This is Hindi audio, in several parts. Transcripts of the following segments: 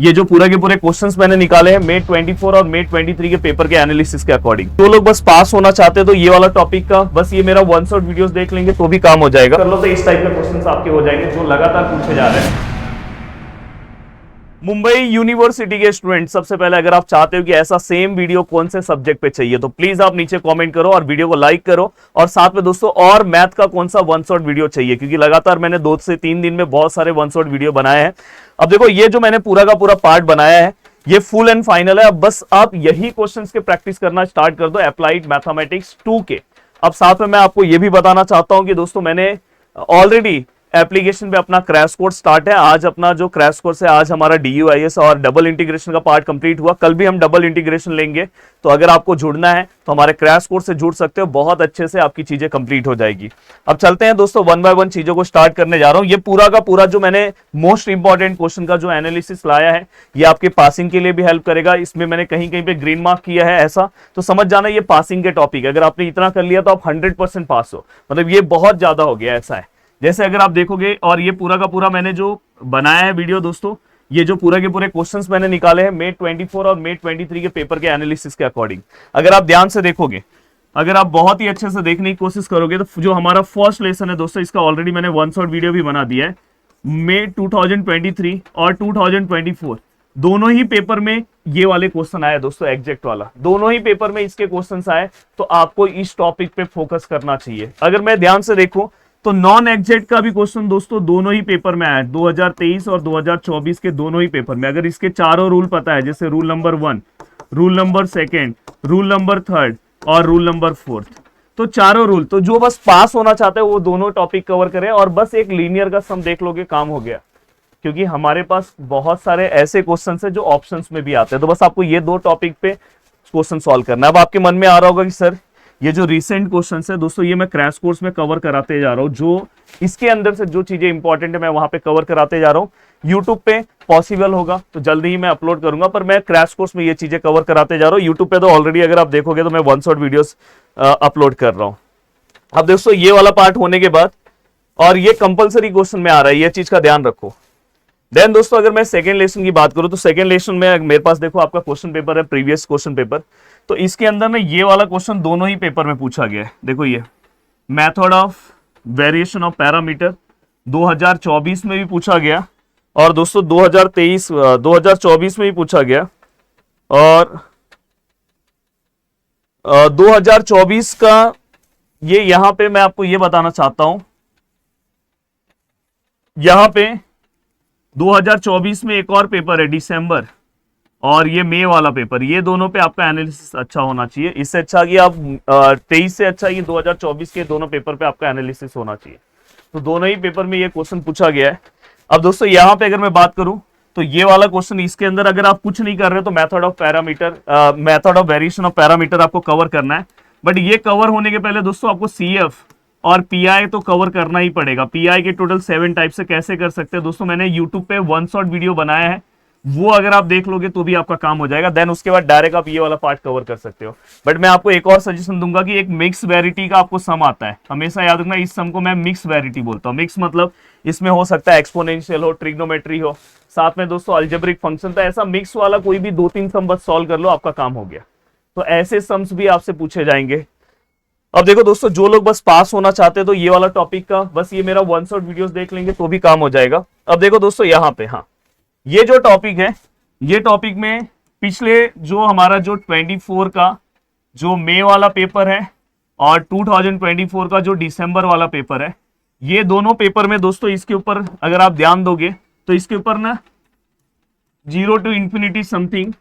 ये जो पूरे के पूरे क्वेश्चंस मैंने निकाले हैं May 24 और May 23 के पेपर के एनालिसिस के अकॉर्डिंग। जो लोग बस पास होना चाहते हैं तो ये वाला टॉपिक का बस ये मेरा वन शॉट वीडियोस देख लेंगे तो भी काम हो जाएगा। कर लो तो इस टाइप के क्वेश्चंस आपके हो जाएंगे जो लगातार पूछे जा रहे हैं। मुंबई यूनिवर्सिटी के स्टूडेंट, सबसे पहले अगर आप चाहते हो कि ऐसा सेम वीडियो कौन से सब्जेक्ट पे चाहिए तो प्लीज आप नीचे कमेंट करो और वीडियो को लाइक करो। और साथ में दोस्तों और मैथ का कौन सा वन शॉट वीडियो चाहिए, क्योंकि लगातार मैंने 2 से 3 दिन में बहुत सारे वन शॉट वीडियो बनाए हैं। अब देखो ये जो मैंने पूरा का पूरा पार्ट बनाया है ये फुल एंड फाइनल है। अब बस आप यही क्वेश्चंस के प्रैक्टिस करना स्टार्ट कर दो अप्लाइड मैथमेटिक्स 2 के। अब साथ में मैं आपको ये भी बताना चाहता हूं कि दोस्तों मैंने ऑलरेडी एप्लीकेशन पे अपना क्रैश कोर्स स्टार्ट है। आज अपना जो क्रैश कोर्स है, आज हमारा DUIS और डबल इंटीग्रेशन का पार्ट कंप्लीट हुआ। कल भी हम डबल इंटीग्रेशन लेंगे, तो अगर आपको जुड़ना है तो हमारे क्रैश कोर्स से जुड़ सकते हो। बहुत अच्छे से आपकी चीजें कंप्लीट हो जाएगी। अब चलते हैं दोस्तों, 1 बाय 1 चीजों को स्टार्ट करने जा रहा हूं। ये पूरा का पूरा जो मैंने मोस्ट इंपॉर्टेंट क्वेश्चन का जो एनालिसिस लाया है ये आपके पासिंग के लिए भी हेल्प करेगा। इसमें मैंने कहीं कहीं पे ग्रीन मार्क किया है, ऐसा तो समझ जाना ये पासिंग के टॉपिक है। अगर आपने इतना कर लिया तो आप 100% पास हो, मतलब ये बहुत ज्यादा हो गया, ऐसा है। जैसे अगर आप देखोगे, और ये पूरा का पूरा मैंने जो बनाया है वीडियो दोस्तों, ये जो पूरे के पूरे क्वेश्चंस मैंने निकाले हैं May 24 और May 23 के पेपर के एनालिसिस के अकॉर्डिंग, अगर आप ध्यान से देखोगे, अगर आप बहुत ही अच्छे से देखने की कोशिश करोगे तो जो हमारा फर्स्ट लेसन है दोस्तों, इसका ऑलरेडी मैंने वन शॉट वीडियो भी बना दिया है। May 2023 और 2024 दोनों ही पेपर में ये वाले क्वेश्चन आए दोस्तों, एग्जैक्ट वाला दोनों ही पेपर में इसके क्वेश्चंस आए। तो आपको इस टॉपिक पे फोकस करना चाहिए। अगर मैं ध्यान से देखूं तो नॉन एग्जैक्ट का भी क्वेश्चन दोस्तों दोनों ही पेपर में आया, 2023 और 2024 के दोनों ही पेपर में। अगर इसके चारों रूल पता है, जैसे rule number 1, rule number 2, rule number 3 और रूल नंबर 4, तो चारों रूल, तो जो बस पास होना चाहते हैं वो दोनों टॉपिक कवर करें और बस एक लीनियर का सम देख लोगे, काम हो गया। क्योंकि हमारे पास बहुत सारे ऐसे क्वेश्चन है जो ऑप्शंस में भी आते हैं, तो बस आपको ये 2 टॉपिक पे क्वेश्चन सॉल्व करना है। अब आपके मन में आ रहा होगा कि सर ये जो रिसेंट क्वेश्चंस है दोस्तों ये मैं क्रैश कोर्स में कवर कराते जा रहा हूँ, जो इसके अंदर से जो चीजें इंपॉर्टेंट है मैं वहां पे कवर कराते जा रहा हूँ। यूट्यूब पे पॉसिबल होगा तो जल्दी ही मैं अपलोड करूंगा, पर मैं क्रैश कोर्स में ये चीजें कवर कराते जा रहा हूँ। यूट्यूब पे तो ऑलरेडी अगर आप देखोगे तो मैं वन शॉट वीडियोस अपलोड कर रहा हूँ। अब दोस्तों ये वाला पार्ट होने के बाद, और ये कंपल्सरी क्वेश्चन में आ रहा है, ये चीज का ध्यान रखो। देन दोस्तों अगर मैं सेकेंड लेसन की बात करूं तो सेकेंड लेसन में मेरे पास देखो आपका क्वेश्चन पेपर है, प्रीवियस क्वेश्चन पेपर। तो इसके अंदर में ये वाला क्वेश्चन दोनों ही पेपर में पूछा गया है। देखो ये method of variation of parameter 2024 में भी पूछा गया, और दोस्तों 2024 में भी पूछा गया, और 2024 का ये यहां पे मैं आपको ये बताना चाहता हूं, यहां पे 2024 में एक और पेपर है दिसंबर, और ये मई वाला पेपर, ये दोनों पे आपका एनालिसिस अच्छा होना चाहिए। इससे अच्छा कि आप 23 से अच्छा ये 2024 के दोनों पेपर पे आपका एनालिसिस होना चाहिए। तो दोनों ही पेपर में ये क्वेश्चन पूछा गया है। अब दोस्तों यहाँ पे अगर मैं बात करूं तो ये वाला क्वेश्चन, इसके अंदर अगर आप कुछ नहीं कर रहे तो method of parameter, method of variation of parameter आपको कवर करना है। बट ये कवर होने के पहले दोस्तों आपको CF और PI तो कवर करना ही पड़ेगा। PI के टोटल 7 टाइप से कैसे कर सकते हैं दोस्तों, मैंने यूट्यूब पे वन शॉट वीडियो बनाया है, वो अगर आप देख लोगे तो भी आपका काम हो जाएगा। देन उसके बाद डायरेक्ट आप ये वाला पार्ट कवर कर सकते हो। बट मैं आपको एक और सजेशन दूंगा कि एक मिक्स वेरिटी का आपको सम आता है, हमेशा याद रखना इस सम को मैं मिक्स वेरिटी बोलता हूँ। मिक्स मतलब इसमें हो सकता है एक्सपोनेंशियल हो, ट्रिग्नोमेट्री हो, साथ में दोस्तों अलजेब्रिक फंक्शन। तो ऐसा मिक्स वाला कोई भी 2-3 सम बस सॉल्व कर लो, आपका काम हो गया। तो ऐसे सम्स भी आपसे पूछे जाएंगे। अब देखो दोस्तों, जो लोग बस पास होना चाहते हैं तो ये वाला टॉपिक का बस ये मेरा वन शॉट वीडियोस देख लेंगे तो भी काम हो जाएगा। अब देखो दोस्तों यहाँ पे, हाँ ये जो टॉपिक है, ये टॉपिक में पिछले जो हमारा जो 24 का जो मई वाला पेपर है और 2024 का जो दिसंबर वाला पेपर है, ये दोनों पेपर में दोस्तों इसके ऊपर अगर आप ध्यान दोगे तो इसके ऊपर ना 0 to infinity something,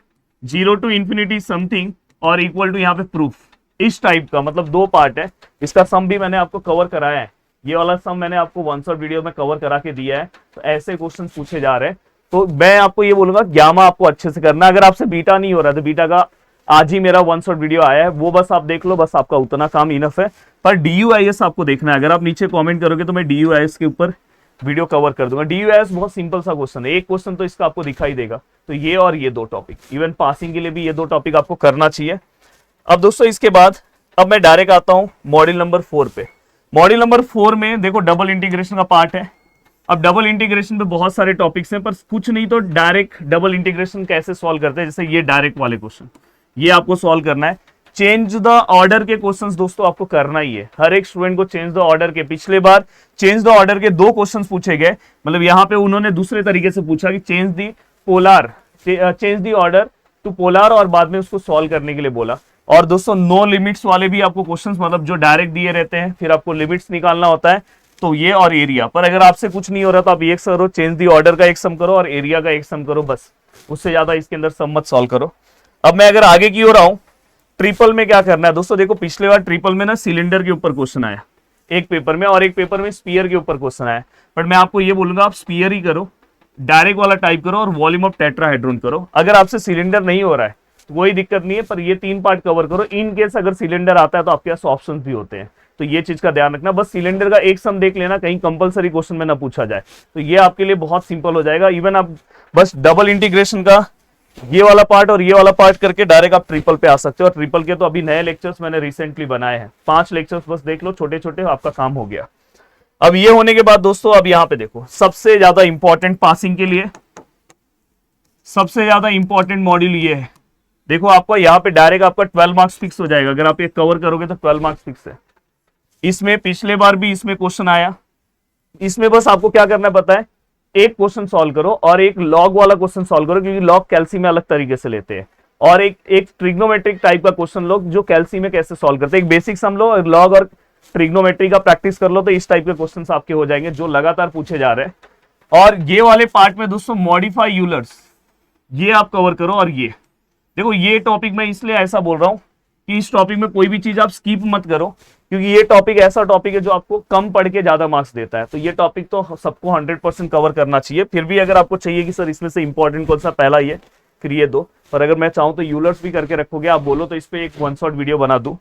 0 to infinity something और इक्वल टू यहाँ पे प्रूफ, इस टाइप का, मतलब 2 पार्ट है। इसका सम भी मैंने आपको कवर कराया है, ये वाला सम मैंने आपको वन शॉट वीडियो में कवर करा के दिया है। तो ऐसे क्वेश्चन पूछे जा रहे हैं। तो मैं आपको ये बोलूंगा गामा आपको अच्छे से करना। अगर आपसे बीटा नहीं हो रहा तो बीटा का आज ही मेरा वन शॉट वीडियो आया है, वो बस आप देख लो, बस आपका उतना काम इनफ है। पर DUIS आपको देखना है। अगर आप नीचे कमेंट करोगे तो मैं DUIS के ऊपर वीडियो कवर कर दूंगा। DUIS बहुत सिंपल सा क्वेश्चन है, एक क्वेश्चन तो इसका आपको दिखाई देगा। तो ये और ये 2 टॉपिक, इवन पासिंग के लिए भी ये 2 टॉपिक आपको करना चाहिए। अब दोस्तों इसके बाद अब मैं डायरेक्ट आता हूं मॉड्यूल नंबर 4 पे। मॉड्यूल नंबर 4 में देखो डबल इंटीग्रेशन का पार्ट है। अब डबल इंटीग्रेशन पे बहुत सारे टॉपिक्स हैं, पर कुछ नहीं तो डायरेक्ट डबल इंटीग्रेशन कैसे सॉल्व करते हैं, जैसे ये डायरेक्ट वाले क्वेश्चन, ये आपको सॉल्व करना है। चेंज द ऑर्डर के क्वेश्चंस दोस्तों आपको करना ही है, हर एक स्टूडेंट को चेंज द ऑर्डर के। पिछले बार चेंज द ऑर्डर के 2 क्वेश्चंस पूछे गए, मतलब यहाँ पे उन्होंने दूसरे तरीके से पूछा कि change the order to polar, और बाद में उसको सॉल्व करने के लिए बोला। और दोस्तों नो लिमिट्स वाले भी आपको क्वेश्चंस, मतलब जो डायरेक्ट दिए रहते हैं, फिर आपको लिमिट्स निकालना होता है, तो ये और एरिया। पर अगर आपसे कुछ नहीं हो रहा तो आप ये करो, चेंज द ऑर्डर का एक सम करो और एरिया का एक सम करो, बस, उससे ज्यादा इसके अंदर सम मत सॉल्व करो। अब मैं अगर आगे की ओर आऊं, ट्रिपल में क्या करना है दोस्तों, देखो पिछले बार ट्रिपल में ना सिलेंडर के ऊपर क्वेश्चन आया एक पेपर में, और एक पेपर में स्पीयर के ऊपर क्वेश्चन आया। बट मैं आपको ये बोलूंगा आप स्पीयर ही करो, डायरेक्ट वाला टाइप करो और वॉल्यूम ऑफ टेट्राहेड्रॉन करो। अगर आपसे सिलेंडर नहीं हो रहा है तो कोई दिक्कत नहीं है, पर ये 3 पार्ट कवर करो। इन केस अगर सिलेंडर आता है तो आपके पास ऑप्शंस भी होते हैं, तो ये चीज का ध्यान रखना। बस सिलेंडर का एक सम देख लेना, कहीं कंपलसरी क्वेश्चन में ना पूछा जाए, तो ये आपके लिए बहुत सिंपल हो जाएगा। इवन आप बस डबल इंटीग्रेशन का ये वाला पार्ट और ये वाला पार्ट करके डायरेक्ट आप ट्रिपल पे आ सकते हो। और ट्रिपल के तो अभी नए लेक्चर्स मैंने रिसेंटली बनाए हैं, 5 लेक्चर्स बस देख लो, छोटे छोटे, आपका काम हो गया। अब ये होने के बाद दोस्तों अब यहाँ पे देखो, सबसे ज्यादा इंपॉर्टेंट पासिंग के लिए सबसे ज्यादा इंपॉर्टेंट मॉड्यूल ये है। देखो आपको यहाँ पे डायरेक्ट आपका 12 मार्क्स फिक्स हो जाएगा, अगर आप ये कवर करोगे तो 12 मार्क्स फिक्स है। इसमें पिछले बार भी इसमें क्वेश्चन आया, इसमें बस आपको क्या करना पता है, एक क्वेश्चन सॉल्व करो और एक लॉग वाला क्वेश्चन सॉल्व करो, क्योंकि लॉग कैल्सी में अलग तरीके से लेते हैं, और एक ट्रिग्नोमेट्रिक टाइप का क्वेश्चन लो जो कैल्सी में कैसे सॉल्व करते हैं। एक बेसिक सम लो, लॉग और ट्रिग्नोमेट्री का प्रैक्टिस कर लो, तो इस टाइप के क्वेश्चन आपके हो जाएंगे जो लगातार पूछे जा रहे हैं। और ये वाले पार्ट में दोस्तों मॉडिफाई यूलर्स, ये आप कवर करो। और ये देखो, ये टॉपिक मैं इसलिए ऐसा बोल रहा हूं कि इस टॉपिक में कोई भी चीज आप स्किप मत करो, क्योंकि ये टॉपिक ऐसा टॉपिक है जो आपको कम पढ़ के ज्यादा मार्क्स देता है। तो ये टॉपिक तो सबको 100% कवर करना चाहिए। फिर भी अगर आपको चाहिए कि सर इसमें से इंपॉर्टेंट कौन सा, पहला ये, फिर ये 2, पर अगर मैं चाहूं तो यूलर्स भी करके रखोगे, आप बोलो तो इस पे एक 1 शॉट वीडियो बना दूं,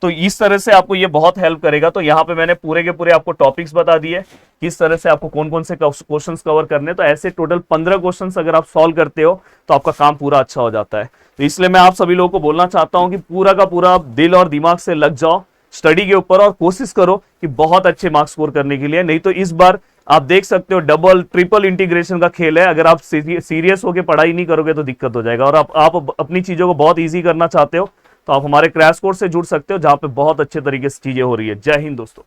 तो इस तरह से आपको ये बहुत हेल्प करेगा। तो यहाँ पे मैंने पूरे के पूरे आपको टॉपिक्स बता दिए, किस तरह से आपको कौन कौन से क्वेश्चंस कवर करने। तो ऐसे टोटल 15 क्वेश्चंस अगर आप सॉल्व करते हो तो आपका काम पूरा अच्छा हो जाता है। तो इसलिए मैं आप सभी लोगों को बोलना चाहता हूं कि पूरा का पूरा दिल और दिमाग से लग जाओ स्टडी के ऊपर, और कोशिश करो कि बहुत अच्छे मार्क्स स्कोर करने के लिए। नहीं तो इस बार आप देख सकते हो डबल ट्रिपल इंटीग्रेशन का खेल है, अगर आप सीरियस होकर पढ़ाई नहीं करोगे तो दिक्कत हो जाएगा। और आप अपनी चीजों को बहुत ईजी करना चाहते हो तो आप हमारे क्रैश कोर्स से जुड़ सकते हो, जहां पे बहुत अच्छे तरीके से चीजें हो रही है। जय हिंद दोस्तों।